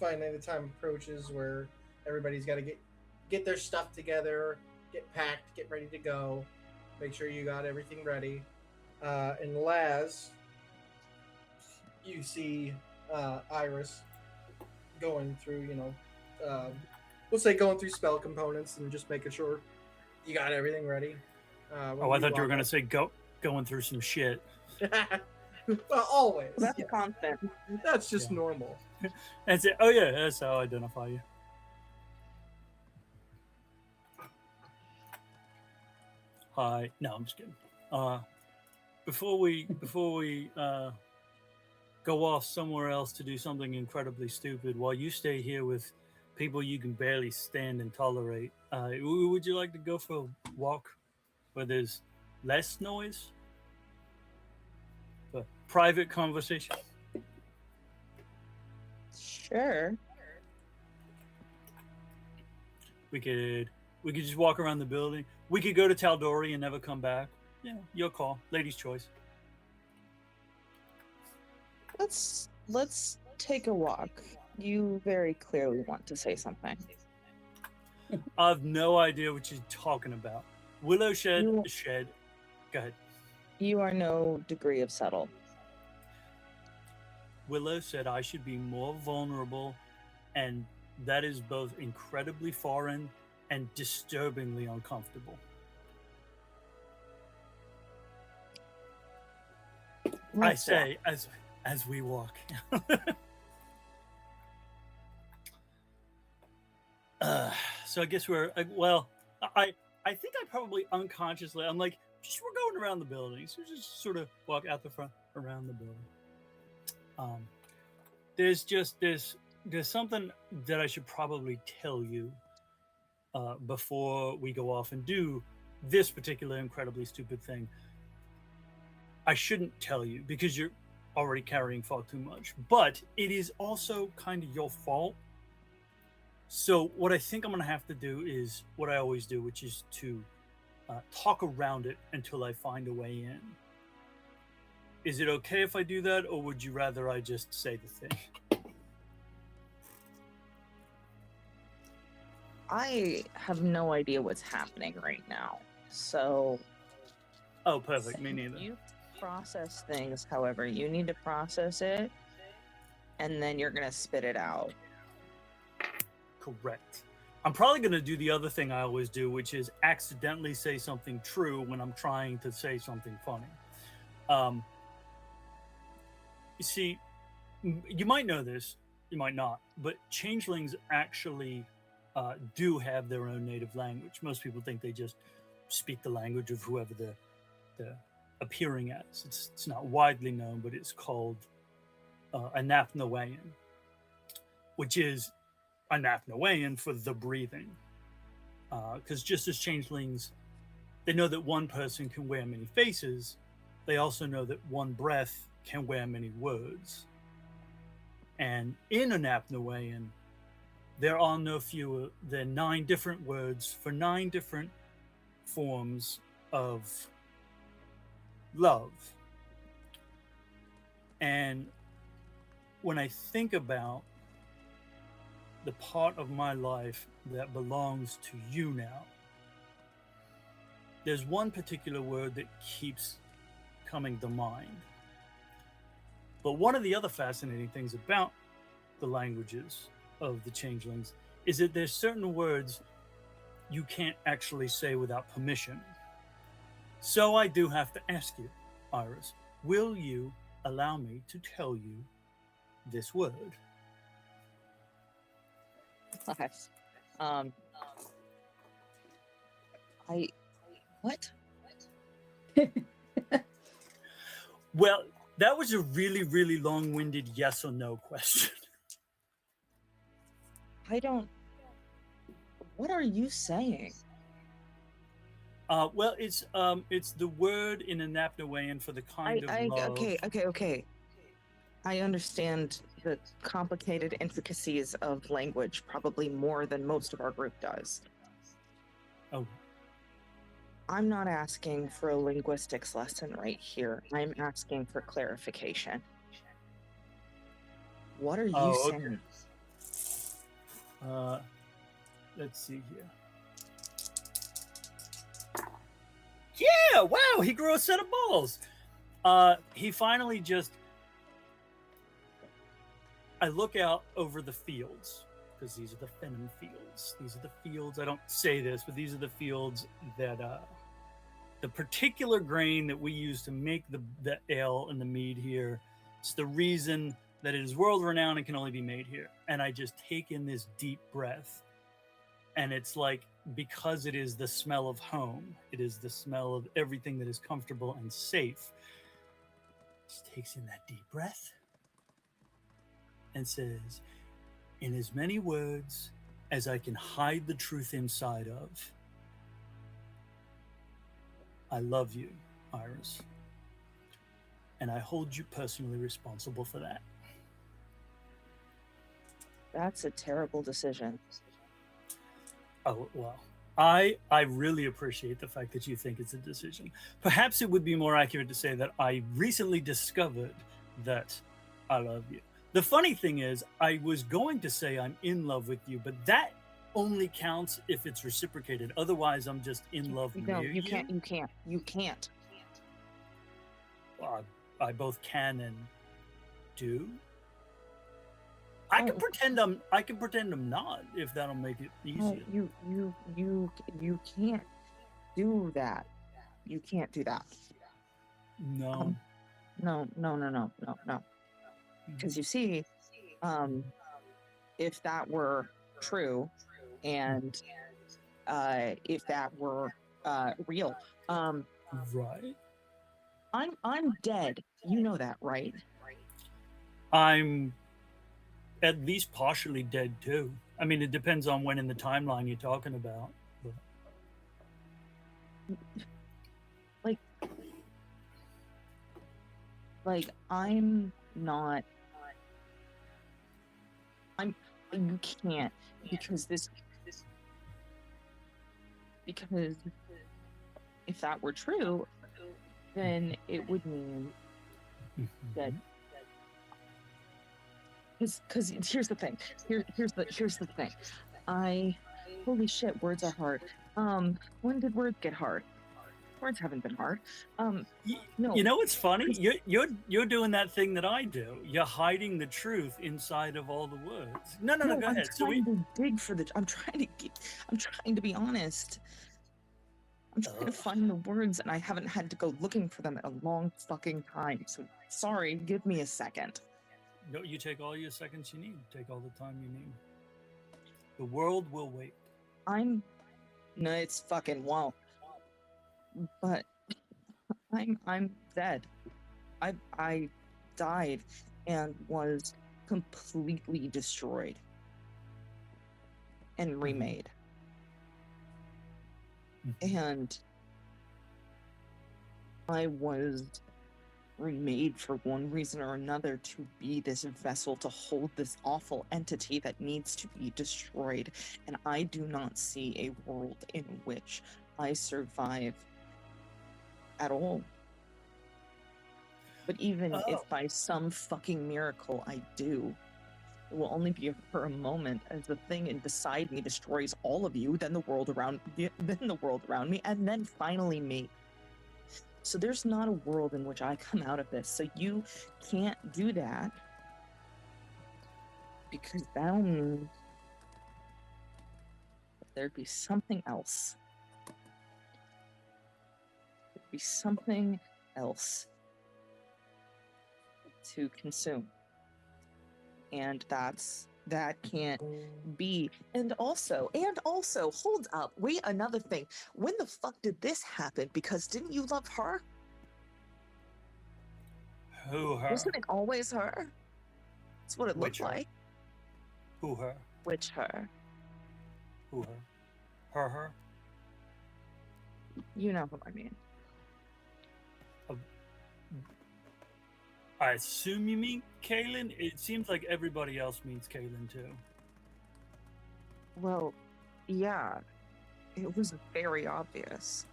finally the time approaches where everybody's got to get their stuff together, get packed, get ready to go. Make sure you got everything ready. And Laz, you see Iris going through, we'll say going through spell components and just making sure you got everything ready. I thought you were going to say going through some shit. Well, always. That's constant. That's just normal. That's it. Oh, yeah, that's how I identify you. Hi. No, I'm just kidding. Before we go off somewhere else to do something incredibly stupid, while you stay here with people you can barely stand and tolerate, would you like to go for a walk where there's less noise? For private conversation? Sure. We could just walk around the building. We could go to Taldori and never come back. Yeah, your call. Lady's choice. Let's take a walk. You very clearly want to say something. I have no idea what you're talking about. Willow shed. Go ahead. You are no degree of subtle. Willow said I should be more vulnerable, and that is both incredibly foreign and disturbingly uncomfortable. I say as we walk. So I guess we're I think I probably unconsciously I'm like we're going around the building, so just sort of walk out the front around the building. There's something that I should probably tell you before we go off and do this particular incredibly stupid thing. I shouldn't tell you because you're already carrying far too much, but it is also kind of your fault. So what I think I'm going to have to do is what I always do, which is to talk around it until I find a way in. Is it okay if I do that, or would you rather I just say the thing? I have no idea what's happening right now, so... Oh, perfect. Me neither. You process things, however, you need to process it, and then you're going to spit it out. Correct. I'm probably going to do the other thing I always do, which is accidentally say something true when I'm trying to say something funny. You see, you might know this, you might not, but changelings actually do have their own native language. Most people think they just speak the language of whoever they're appearing as. It's not widely known, but it's called Anapnoean, which is Anapnoean for the breathing. Because just as changelings, they know that one person can wear many faces, they also know that one breath can wear many words. And in Anapnoean, there are no fewer than 9 different words for 9 different forms of love. And when I think about the part of my life that belongs to you now, there's one particular word that keeps coming to mind. But one of the other fascinating things about the languages of the changelings is that there's certain words you can't actually say without permission. So I do have to ask you, Iris, will you allow me to tell you this word? What? What? Well, that was a really, really long-winded yes or no question. What are you saying? Well, it's the word in Anapnoean for the kind of love. Okay. I understand the complicated intricacies of language probably more than most of our group does. Oh. I'm not asking for a linguistics lesson right here. I'm asking for clarification. What are you saying? Let's see here. Yeah, wow, he grew a set of balls. He finally just. I look out over the fields, because these are the Fenham fields. These are the fields, I don't say this, but these are the fields that the particular grain that we use to make the ale and the mead here, it's the reason that it is world renowned and can only be made here. And I just take in this deep breath, and it's like, because it is the smell of home, it is the smell of everything that is comfortable and safe. Just takes in that deep breath and says, in as many words as I can hide the truth inside of, I love you, Iris. And I hold you personally responsible for that. That's a terrible decision. Oh, well, I really appreciate the fact that you think it's a decision. Perhaps it would be more accurate to say that I recently discovered that I love you. The funny thing is, I was going to say I'm in love with you, but that only counts if it's reciprocated. Otherwise, I'm just in love No, near you can't. I both can and do. I can pretend I'm not, if that'll make it easier. No, you can't do that. You can't do that. No. No. Because you see, if that were true, and if that were real, Right. I'm dead. You know that, right? I'm at least partially dead too. I mean, it depends on when in the timeline you're talking about. But... Like I'm not. You can't, because if that were true, then it would mean that. Because here's the thing. Here's the thing. Holy shit, words are hard. When did words get hard? Words haven't been hard. No. You know what's funny? You're doing that thing that I do. You're hiding the truth inside of all the words. No, go ahead. I'm trying to be honest. I'm trying to find the words, and I haven't had to go looking for them in a long fucking time. So sorry, give me a second. No, you take all your seconds you need. Take all the time you need. The world will wait. No, it's fucking won't. But I'm dead. I died and was completely destroyed and remade. And I was remade for one reason or another to be this vessel to hold this awful entity that needs to be destroyed. And I do not see a world in which I survive at all. But even if by some fucking miracle I do, it will only be for a moment, as the thing beside me destroys all of you, then the world around me, and then finally me. So there's not a world in which I come out of this. So you can't do that, because that'll mean there'd be something else. There'd be something else to consume. And that can't be. And also, hold up, wait, another thing. When the fuck did this happen? Because didn't you love her? Who, her? Wasn't it always her? That's what it looked like. Who, her? Which her? Who, her? Her? You know who I mean. I assume you mean Kaylin? It seems like everybody else means Kaylin too. Well, yeah. It was very obvious.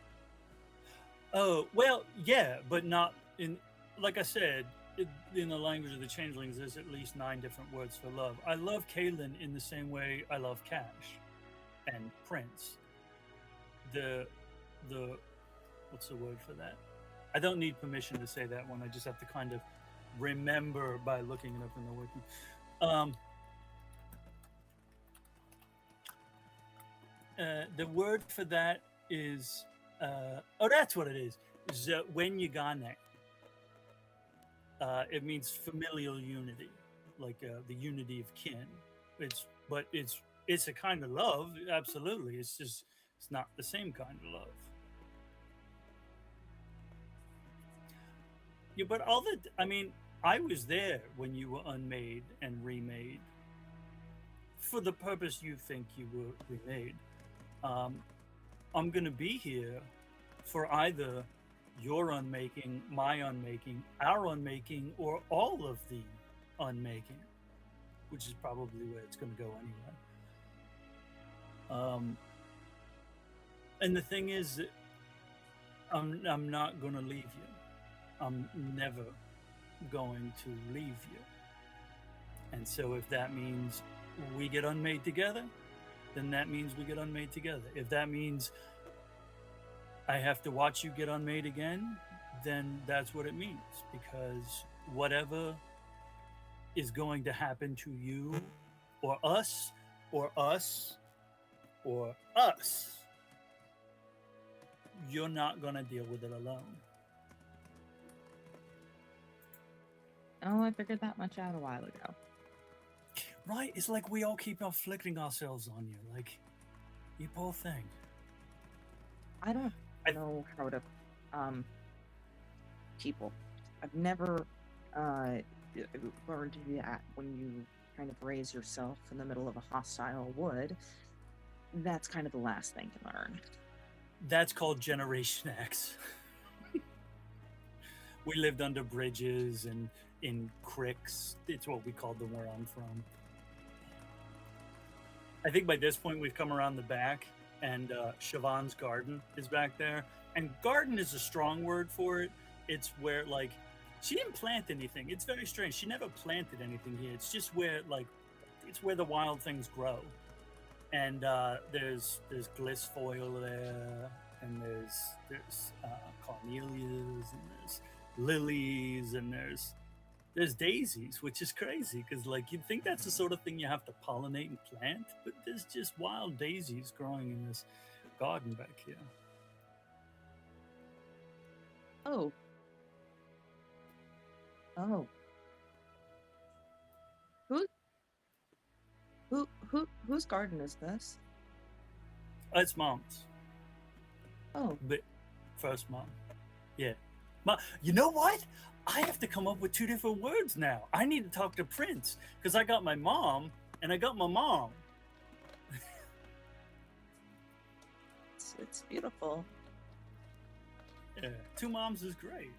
Oh, well, yeah, but not in... Like I said, in the language of the changelings, there's at least 9 different words for love. I love Kaylin in the same way I love Cash and Prince. The what's the word for that? I don't need permission to say that one. I just have to kind of remember by looking it up in the wiki. The word for that is that's what it is. Zenyagane. It means familial unity, like the unity of kin. It's a kind of love, absolutely. It's not the same kind of love. Yeah, but I was there when you were unmade and remade for the purpose you think you were remade. I'm gonna be here for either your unmaking, my unmaking, our unmaking, or all of the unmaking, which is probably where it's going to go anyway. And the thing is, I'm not going to leave you. I'm never going to leave you. And so if that means we get unmade together, then that means we get unmade together. If that means I have to watch you get unmade again, then that's what it means. Because whatever is going to happen to you, or us, or us, or us, you're not going to deal with it alone. Oh, I figured that much out a while ago. Right? It's like we all keep on flicking ourselves on you. Like, you poor thing. I don't know how to people. I've never learned to do that when you kind of raise yourself in the middle of a hostile wood. That's kind of the last thing to learn. That's called Generation X. We lived under bridges and in cricks. It's what we called them where I'm from. I think by this point we've come around the back, and Siobhan's garden is back there. And garden is a strong word for it. It's where, like, she didn't plant anything. It's very strange. She never planted anything here. It's just where, like, it's where the wild things grow. And there's glisfoil there, and there's cornelias, and there's lilies, and there's daisies, which is crazy because, like, you'd think that's the sort of thing you have to pollinate and plant, but there's just wild daisies growing in this garden back here. Oh. Whose garden is this? It's Mom's. Oh. But first Mom. Yeah. You know what? I have to come up with 2 different words now. I need to talk to Prince because I got my mom and I got my mom. It's beautiful. Yeah, 2 moms is great.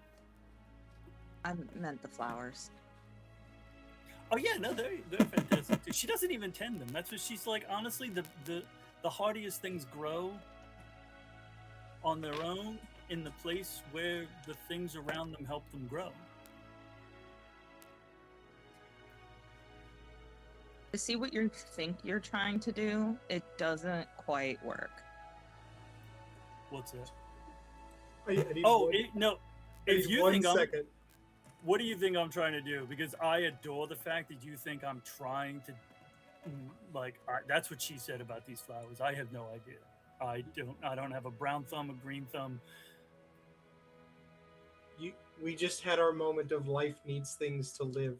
I meant the flowers. Oh yeah, no, they're fantastic too. She doesn't even tend them. That's what she's like. Honestly, the hardiest things grow on their own in the place where the things around them help them grow. To see what you think you're trying to do, it doesn't quite work. What's that? No. If you one think second. What do you think I'm trying to do? Because I adore the fact that you think I'm trying to, like, that's what she said about these flowers. I have no idea. I don't have a brown thumb, a green thumb. We just had our moment of life needs things to live.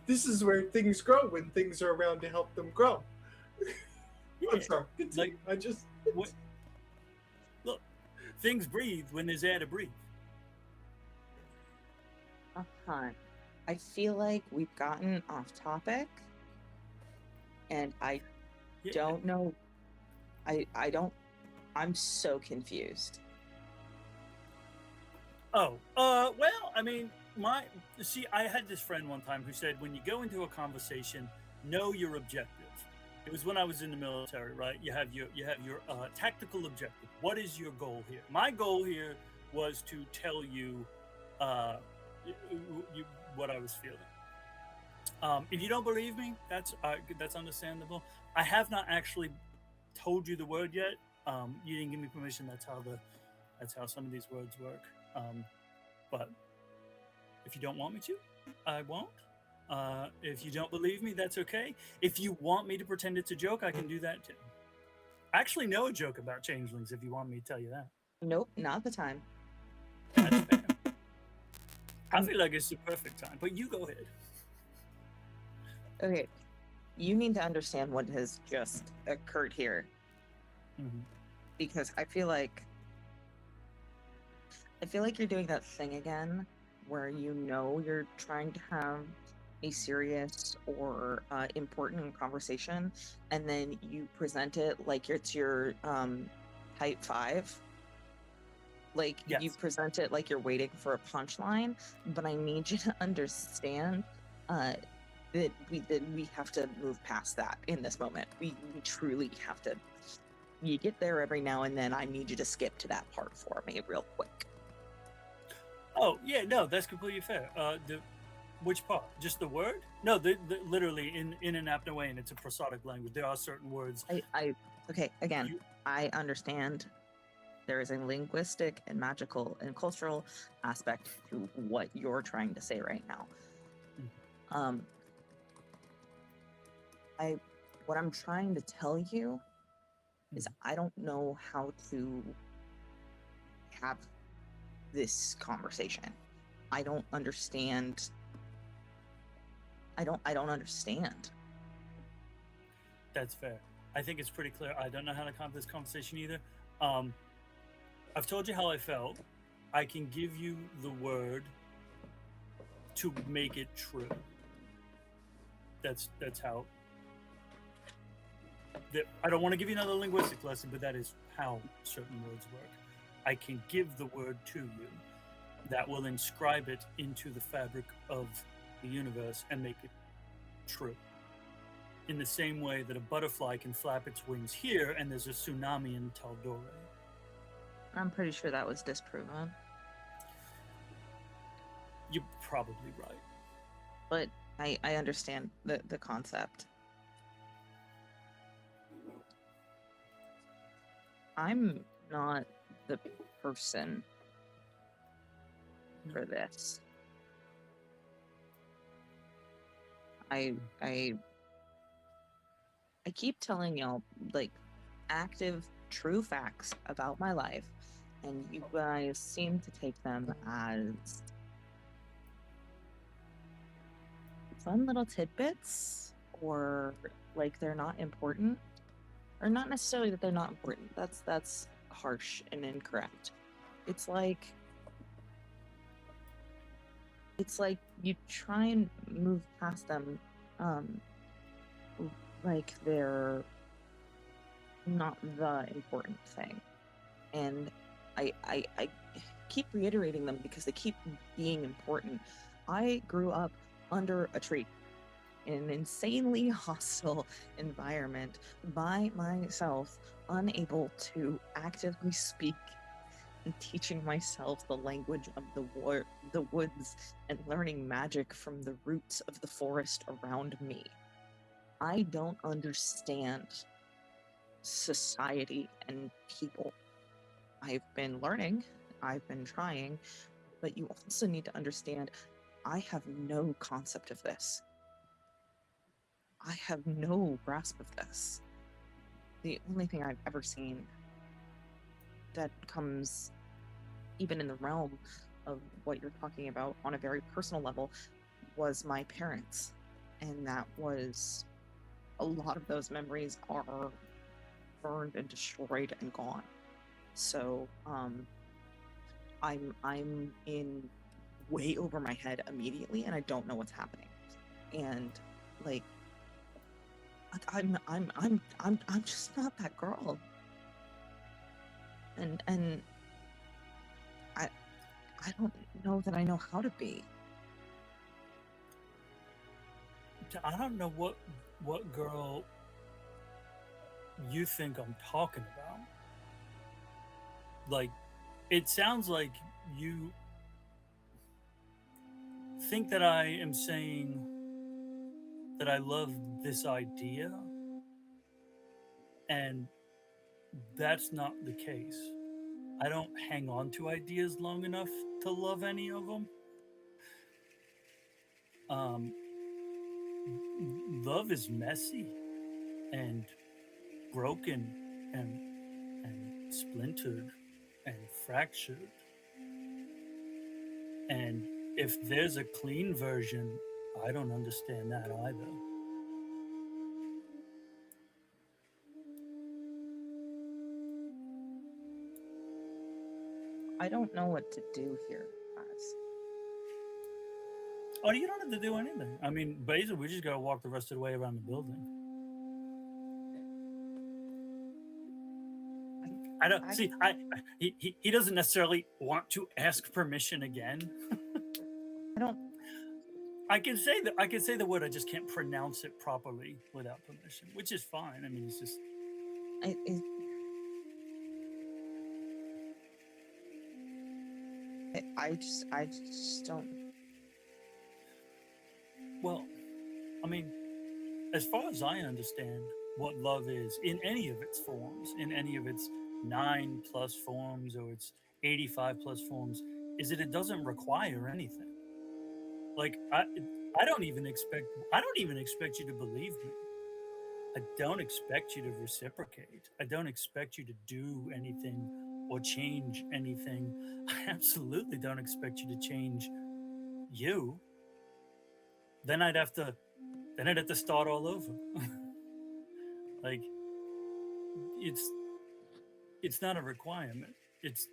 This is where things grow when things are around to help them grow. Yeah, I'm sorry. Continue. Like, look, things breathe when there's air to breathe. I feel like we've gotten off topic, and I don't know. I'm so confused. Oh, well, I mean, I had this friend one time who said, when you go into a conversation, know your objective. It was when I was in the military, right? You have your tactical objective. What is your goal here? My goal here was to tell you, what I was feeling. If you don't believe me, that's understandable. I have not actually told you the word yet. You didn't give me permission. That's how some of these words work. But if you don't want me to, I won't. If you don't believe me, that's okay. If you want me to pretend it's a joke, I can do that too. I actually know a joke about changelings if you want me to tell you that. Nope, not the time. That's fair. I feel like it's the perfect time, but you go ahead. Okay, you need to understand what has just occurred here. Mm-hmm. Because I feel like you're doing that thing again where you're trying to have a serious or important conversation, and then you present it like it's your type 5. Like, yes. You present it like you're waiting for a punchline, but I need you to understand that we have to move past that in this moment. We truly have to. You get there every now and then. I need you to skip to that part for me real quick. Oh, yeah, no, that's completely fair. Which part? Just the word? No, literally in an Apnoean, it's a prosodic language. There are certain words. Okay, again, I understand there is a linguistic and magical and cultural aspect to what you're trying to say right now. Mm-hmm. What I'm trying to tell you is I don't know how to have this conversation. I don't understand. I don't understand. That's fair. I think it's pretty clear. I don't know how to have this conversation either. I've told you how I felt. I can give you the word to make it true. That's how. I don't want to give you another linguistic lesson, but that is how certain words work. I can give the word to you that will inscribe it into the fabric of the universe and make it true. In the same way that a butterfly can flap its wings here and there's a tsunami in Taldore. I'm pretty sure that was disproven. You're probably right. But I understand the concept. I'm not the person for this. I keep telling y'all, like, active, true facts about my life, and you guys seem to take them as fun little tidbits, or like they're not important, or not necessarily that they're not important. That's harsh and incorrect. It's like you try and move past them, like they're not the important thing. And I keep reiterating them because they keep being important. I grew up under a tree in an insanely hostile environment by myself, unable to actively speak, and teaching myself the language of the woods and learning magic from the roots of the forest around me. I don't understand society and people. I've been learning, I've been trying, but you also need to understand I have no concept of this. I have no grasp of this. The only thing I've ever seen that comes even in the realm of what you're talking about on a very personal level was my parents. And that was, a lot of those memories are burned and destroyed and gone. So I'm in way over my head immediately, and I don't know what's happening. And like I'm just not that girl. And I don't know that I know how to be. I don't know what girl you think I'm talking about. Like, it sounds like you think that I am saying that I love this idea, and that's not the case. I don't hang on to ideas long enough to love any of them. Love is messy and broken and splintered and fractured. And if there's a clean version, I don't understand that either. I don't know what to do here, guys. Oh, you don't have to do anything. I mean, basically, we just gotta walk the rest of the way around the building. I don't see. He doesn't necessarily want to ask permission again. I don't. I can say the word. I just can't pronounce it properly without permission, which is fine. I mean, it's just. I just don't. Well, I mean, as far as I understand what love is in any of its forms, in any of its 9+ forms or its 85+ forms, is that it doesn't require anything. Like I don't even expect you to believe me. I don't expect you to reciprocate. I don't expect you to do anything or change anything. I absolutely don't expect you to change you. Then I'd have to start all over. Like it's not a requirement. It's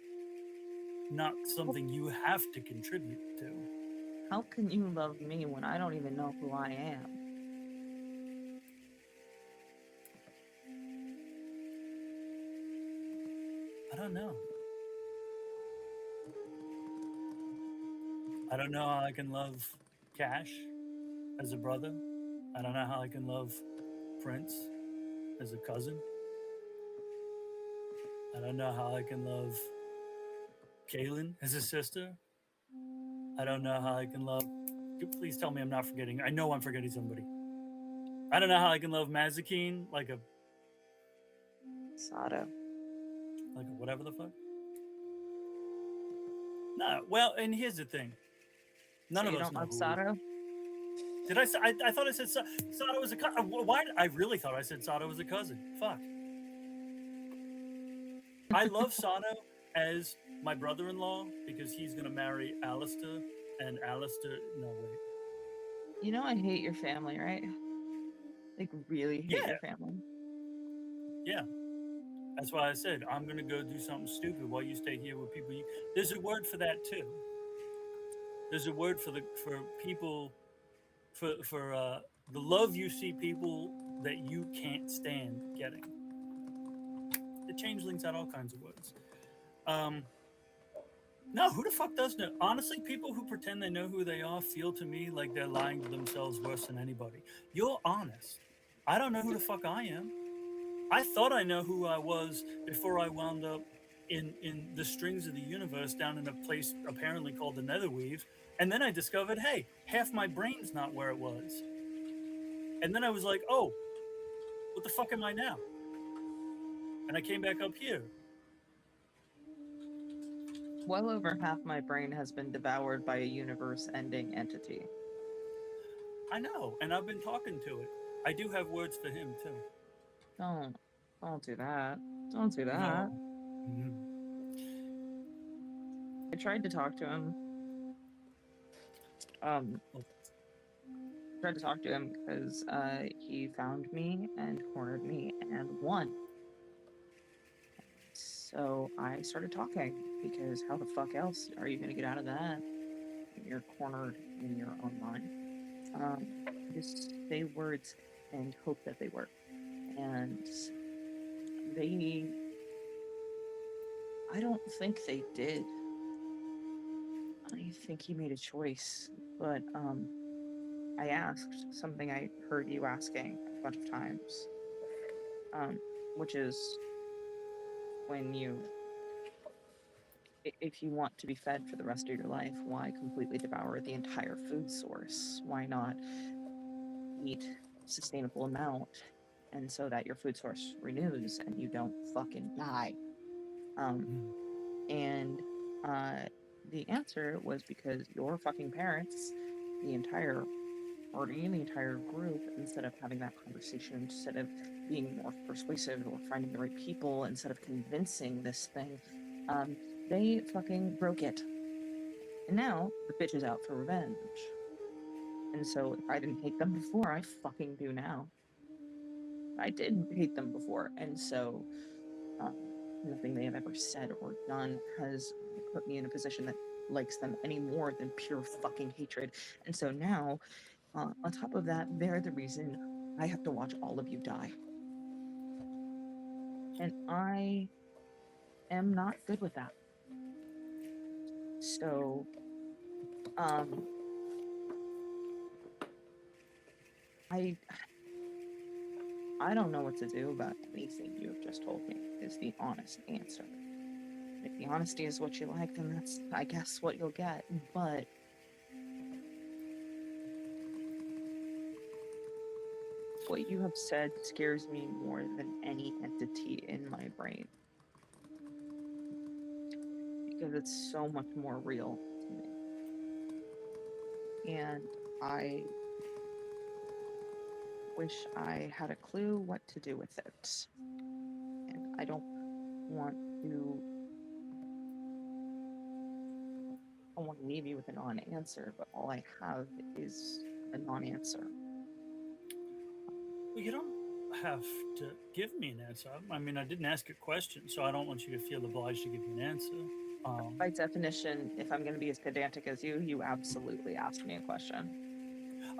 not something you have to contribute to. How can you love me when I don't even know who I am? I don't know. I don't know how I can love Cash as a brother. I don't know how I can love Prince as a cousin. I don't know how I can love Kaylin as a sister. I don't know how I can love. Please tell me I'm not forgetting. I know I'm forgetting somebody. I don't know how I can love Mazikeen like a Sato. like a whatever the fuck. No, well, and here's the thing. None So of you us don't know love who. Sato? Did I say? I thought I said Sato was a cousin. Why? I really thought I said Sato was a cousin. Fuck. I love Sato as my brother-in-law because he's gonna marry Alistair, and Alistair. No wait. You know I hate your family, right? Like really hate Yeah. your family. Yeah. That's why I said I'm gonna go do something stupid while you stay here with people. There's a word for that too. There's a word for people for the love you see people that you can't stand getting. The changelings had all kinds of words. No, who the fuck does know? Honestly, people who pretend they know who they are feel to me like they're lying to themselves worse than anybody. You're honest. I don't know who the fuck I am. I thought I know who I was before I wound up in the strings of the universe down in a place apparently called the Netherweave. And then I discovered, hey, half my brain's not where it was. And then I was like, oh, what the fuck am I now? And I came back up here. Well over half my brain has been devoured by a universe-ending entity. I know, and I've been talking to it. I do have words for him too. Don't do that. Don't do that. No. I tried to talk to him. Tried to talk to him because he found me and cornered me and won. So I started talking because how the fuck else are you going to get out of that? You're cornered in your own mind. Just say words and hope that they work. And I don't think they did. I think he made a choice, but I asked something I heard you asking a bunch of times. which is when if you want to be fed for the rest of your life, why completely devour the entire food source? Why not eat a sustainable amount, and so that your food source renews and you don't fucking die? And the answer was because your fucking parents, the entire party, the entire group, instead of having that conversation, instead of being more persuasive or finding the right people, instead of convincing this thing, they fucking broke it. And now the bitch is out for revenge. And so if I didn't hate them before, I fucking do now. I did hate them before, and so nothing they have ever said or done has put me in a position that likes them any more than pure fucking hatred. And so now, on top of that, they're the reason I have to watch all of you die. And I am not good with that. So, I don't know what to do about anything you have just told me, is the honest answer. If the honesty is what you like, then that's, I guess, what you'll get. But what you have said scares me more than any entity in my brain. Because it's so much more real to me. And I wish I had a clue what to do with it. And I don't want to leave you with a non-answer, but all I have is a non-answer. Well, you don't have to give me an answer. I mean, I didn't ask a question, so I don't want you to feel obliged to give me an answer. By definition, if I'm going to be as pedantic as you absolutely asked me a question.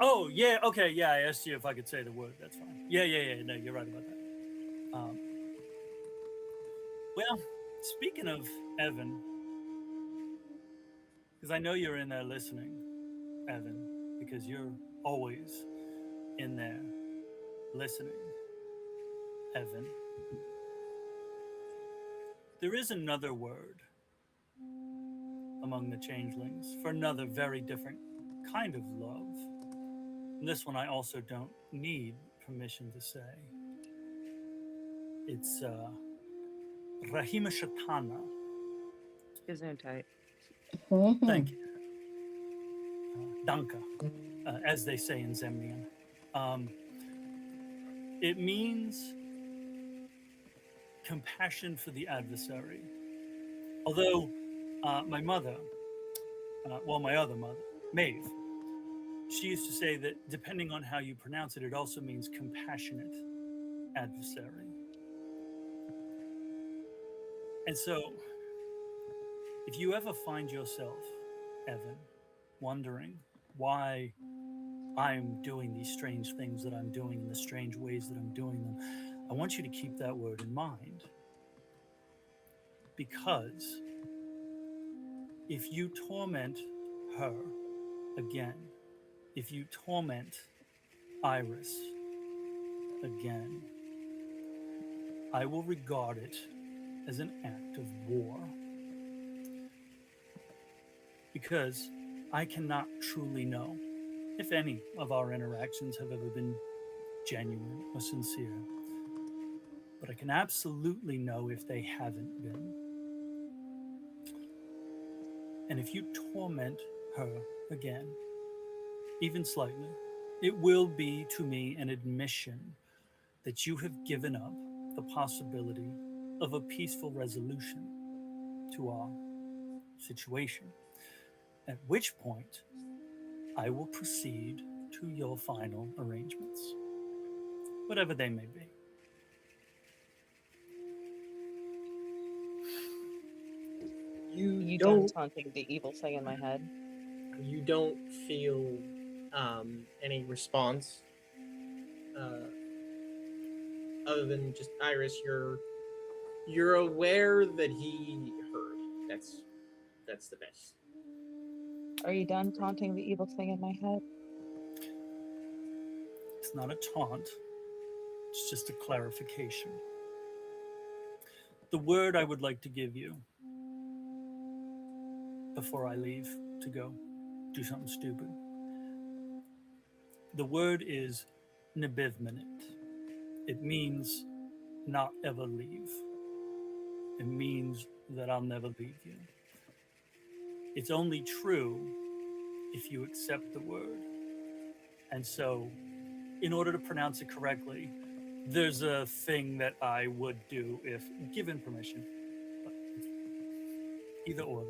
Oh, yeah, okay, yeah, I asked you if I could say the word. That's fine. Yeah, no, you're right about that. Well, speaking of Evan, because I know you're in there listening, Evan, because you're always in there listening, Evan. There is another word among the changelings for another very different kind of love. And this one I also don't need permission to say. It's Rahima Shatana. Gesundheit. Thank you. Danke, as they say in Zemnian. It means compassion for the adversary. Although my mother, my other mother, Maeve, she used to say that depending on how you pronounce it, it also means compassionate adversary. And so, if you ever find yourself, Evan, wondering why I'm doing these strange things that I'm doing in the strange ways that I'm doing them, I want you to keep that word in mind. Because if you torment her again, if you torment Iris again, I will regard it as an act of war. Because I cannot truly know if any of our interactions have ever been genuine or sincere. But I can absolutely know if they haven't been. And if you torment her again, even slightly, it will be to me an admission that you have given up the possibility of a peaceful resolution to our situation. At which point, I will proceed to your final arrangements, whatever they may be. You done taunting the evil thing in my head? You don't feel any response other than just Iris. You're aware that he heard. That's the best. Are you done taunting the evil thing in my head? It's not a taunt, it's just a clarification. The word I would like to give you before I leave to go do something stupid. The word is Nibivminit. It means not ever leave. It means that I'll never leave you. It's only true if you accept the word. And so, in order to pronounce it correctly, there's a thing that I would do if given permission. But it's either or.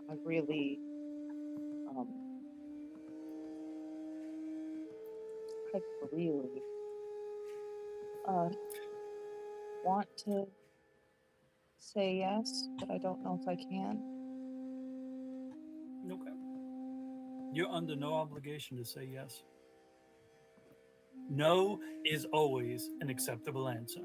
I really, I really, want to say yes, but I don't know if I can. Okay. You're under no obligation to say yes. No is always an acceptable answer.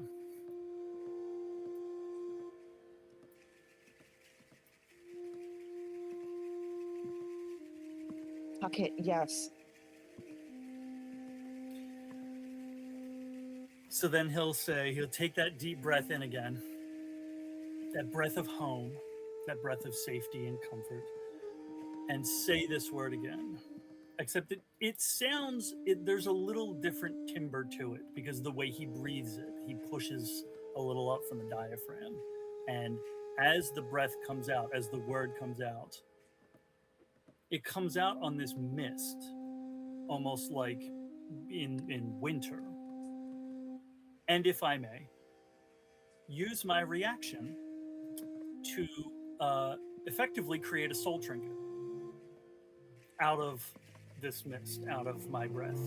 Okay, yes. So then he'll take that deep breath in again, that breath of home, that breath of safety and comfort, and say this word again. Except that there's a little different timbre to it because the way he breathes it, he pushes a little up from the diaphragm. And as the breath comes out, as the word comes out, it comes out on this mist, almost like in winter. And if I may, use my reaction to effectively create a soul trinket out of this mist, out of my breath,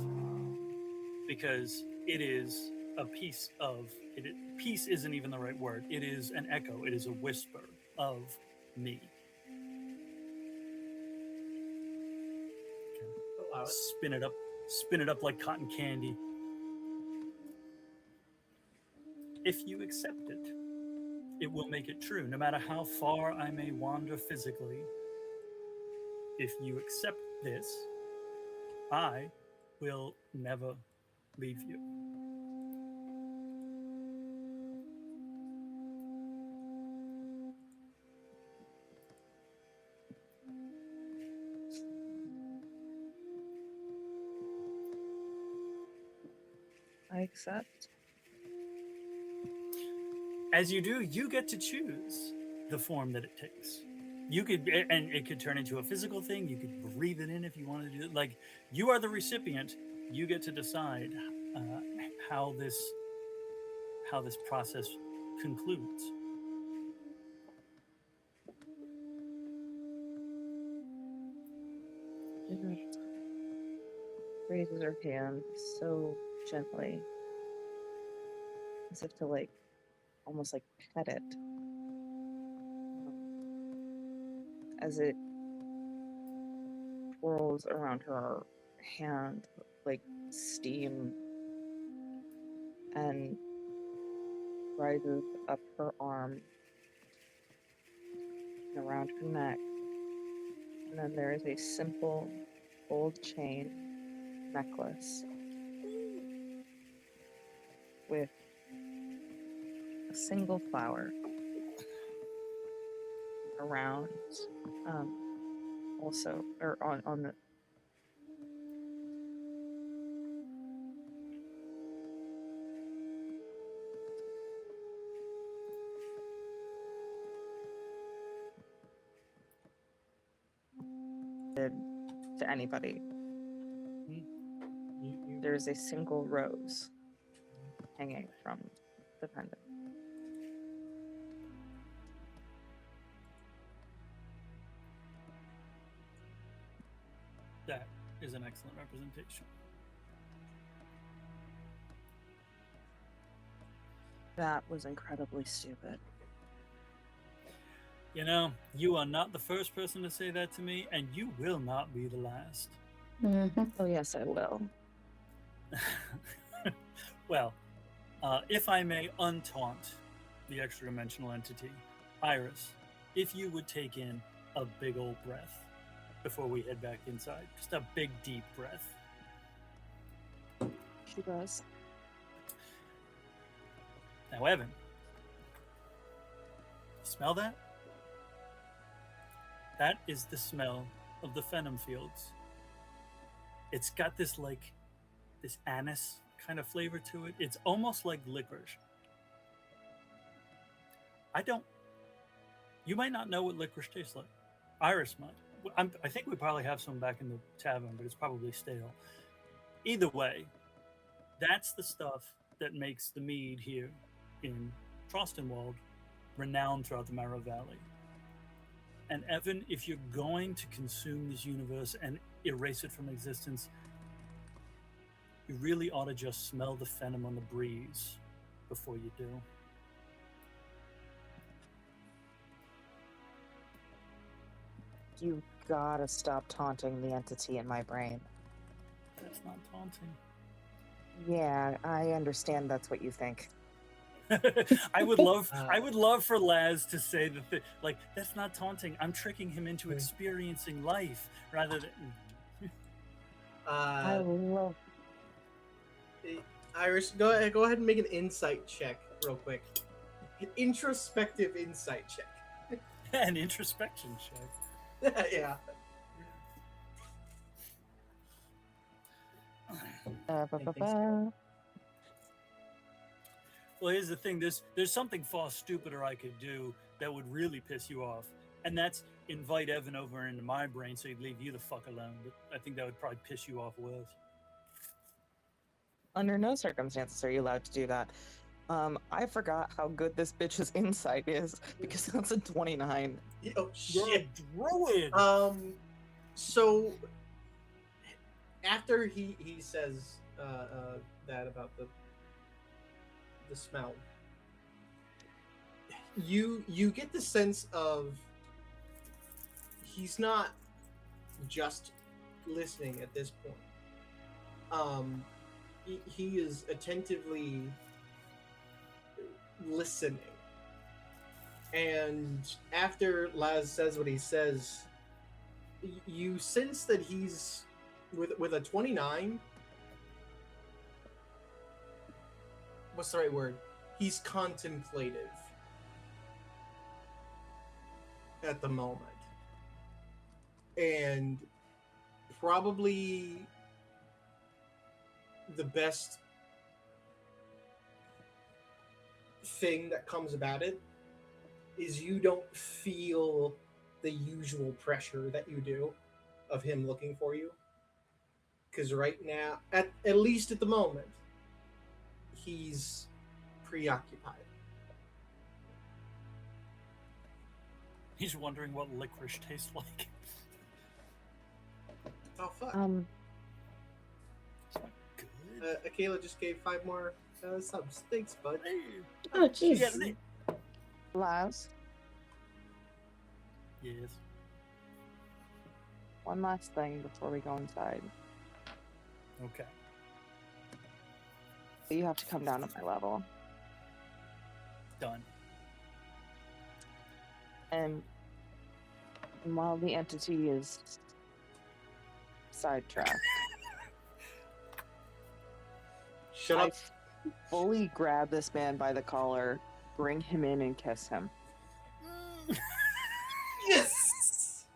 because it is a piece of it. Piece isn't even the right word. It is an echo. It is a whisper of me. Allow it. Spin it up like cotton candy. If you accept it, it will make it true. No matter how far I may wander physically, if you accept this, I will never leave you. I accept. As you do, you get to choose the form that it takes. You could, and it could turn into a physical thing. You could breathe it in if you wanted to do it. Like, you are the recipient. You get to decide how this process concludes. Raises her hand so gently, as if to almost pet it, as it twirls around her hand like steam and rises up her arm and around her neck. And then there is a simple gold chain necklace with a single flower around, also, or on the to anybody. There's a single rose hanging from the pendant. That is an excellent representation. That was incredibly stupid. You know, you are not the first person to say that to me, and you will not be the last. Mm-hmm. Oh yes, I will. Well, if I may untaunt the extra-dimensional entity, Iris, if you would take in a big old breath before we head back inside. Just a big, deep breath. She does. Now, Evan, smell that? That is the smell of the Phenom Fields. It's got this this anise kind of flavor to it. It's almost like licorice. You might not know what licorice tastes like. Iris might. I think we probably have some back in the tavern, but it's probably stale. Either way, that's the stuff that makes the mead here in Frostenwald renowned throughout the Marrow Valley. And Evan, if you're going to consume this universe and erase it from existence, you really ought to just smell the Phenom on the breeze before you do. You gotta stop taunting the entity in my brain. That's not taunting. Yeah, I understand that's what you think. I would love for Laz to say that's not taunting. I'm tricking him into experiencing life rather than. I love. Iris, go ahead and make an insight check real quick. An introspective insight check. An introspection check. Yeah. Well, here's the thing. There's something far stupider I could do that would really piss you off, and that's invite Evan over into my brain so he'd leave you the fuck alone. But I think that would probably piss you off worse. Under no circumstances are you allowed to do that. I forgot how good this bitch's insight is because that's a 29. Oh shit! Druid. So after he says that about the smell, you get the sense of he's not just listening at this point. He is attentively listening, and after Laz says what he says, you sense that he's with a 29. What's the right word? He's contemplative at the moment, and probably the best thing that comes about it is you don't feel the usual pressure that you do of him looking for you, because right now, at least at the moment, he's preoccupied. He's wondering what licorice tastes like. Oh fuck. It's not good. Akela just gave 5 more subs. Thanks, bud. Oh, jeez. Laz, Yes. one last thing before we go inside. Okay. So you have to come down to my level. Done. And while the entity is sidetracked, Shut I up. fully grab this man by the collar, bring him in, and kiss him. Yes.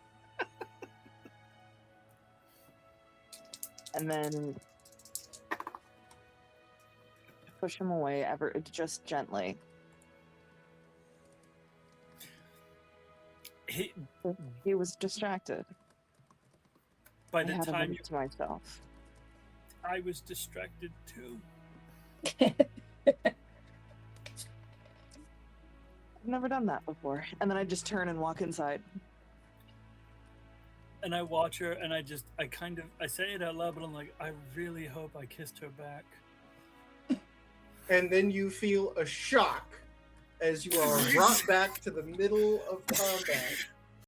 And then push him away, just gently. He was distracted. By I the had a time minute to myself. I was distracted too. I've never done that before. And then I just turn and walk inside. And I watch her, and I say it out loud, but I'm like, I really hope I kissed her back. And then you feel a shock as you are brought back to the middle of combat.